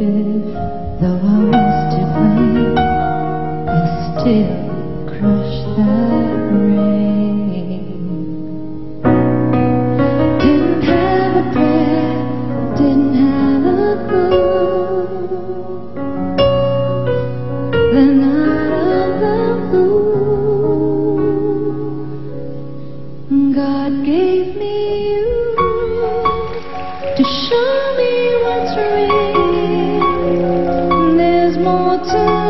needed, though I was to blame, I still crushed that rain. Didn't have a prayer, didn't have a clue. The night of the blue, God gave me you to show me what's real. There's more to